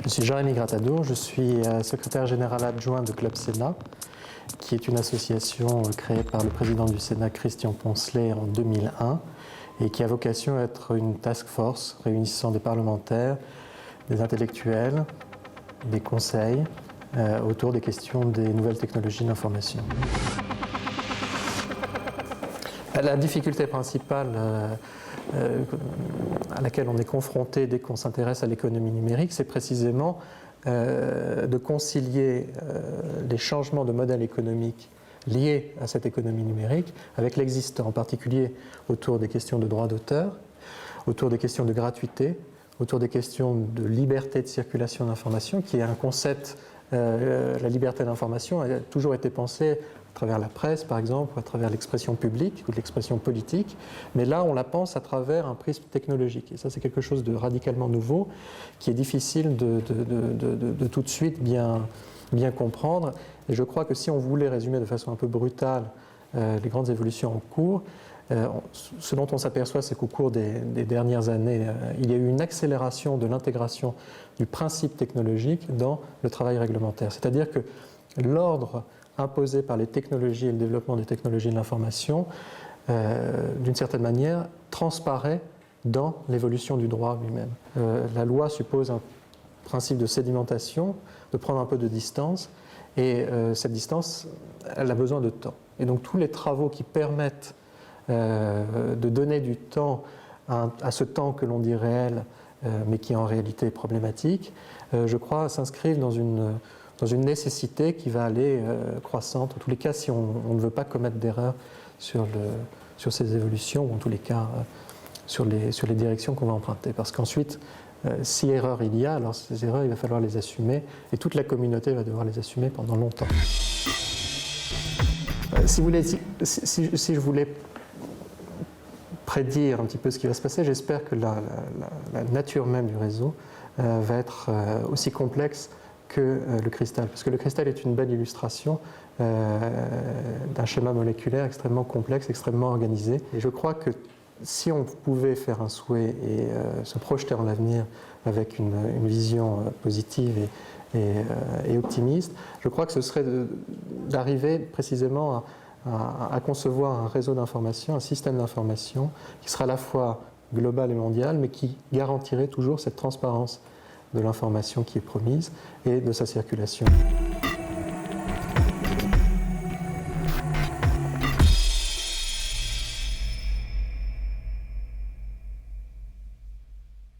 Je suis Jérémy Gratadour, je suis secrétaire général adjoint de Club Sénat, qui est une association créée par le président du Sénat, Christian Poncelet, en 2001, et qui a vocation à être une task force réunissant des parlementaires, des intellectuels, des conseils autour des questions des nouvelles technologies de l'information. La difficulté principale à laquelle on est confronté dès qu'on s'intéresse à l'économie numérique, c'est précisément de concilier les changements de modèle économique liés à cette économie numérique avec l'existant, en particulier autour des questions de droit d'auteur, autour des questions de gratuité, autour des questions de liberté de circulation d'information, qui est un concept, la liberté d'information a toujours été pensée à travers la presse, par exemple, ou à travers l'expression publique ou l'expression politique, mais là, on la pense à travers un prisme technologique. Et ça, c'est quelque chose de radicalement nouveau, qui est difficile de tout de suite bien comprendre. Et je crois que si on voulait résumer de façon un peu brutale les grandes évolutions en cours, ce dont on s'aperçoit, c'est qu'au cours des dernières années, il y a eu une accélération de l'intégration du principe technologique dans le travail réglementaire. C'est-à-dire que l'ordre imposé par les technologies et le développement des technologies de l'information, d'une certaine manière, transparaît dans l'évolution du droit lui-même. La loi suppose un principe de sédimentation, de prendre un peu de distance, et cette distance, elle a besoin de temps. Et donc tous les travaux qui permettent de donner du temps à ce temps que l'on dit réel, mais qui en réalité est problématique, je crois s'inscrivent dans une nécessité qui va aller croissante, en tous les cas si on ne veut pas commettre d'erreurs sur ces évolutions, ou en tous les cas sur les directions qu'on va emprunter. Parce qu'ensuite, si erreur il y a, alors ces erreurs, il va falloir les assumer, et toute la communauté va devoir les assumer pendant longtemps. Si je voulais prédire un petit peu ce qui va se passer, j'espère que la nature même du réseau va être aussi complexe que le cristal, parce que le cristal est une belle illustration d'un schéma moléculaire extrêmement complexe, extrêmement organisé. Et je crois que si on pouvait faire un souhait et se projeter en l'avenir avec une vision positive et optimiste, je crois que ce serait d'arriver précisément à concevoir un réseau d'information, un système d'information qui sera à la fois global et mondial, mais qui garantirait toujours cette transparence de l'information qui est promise et de sa circulation.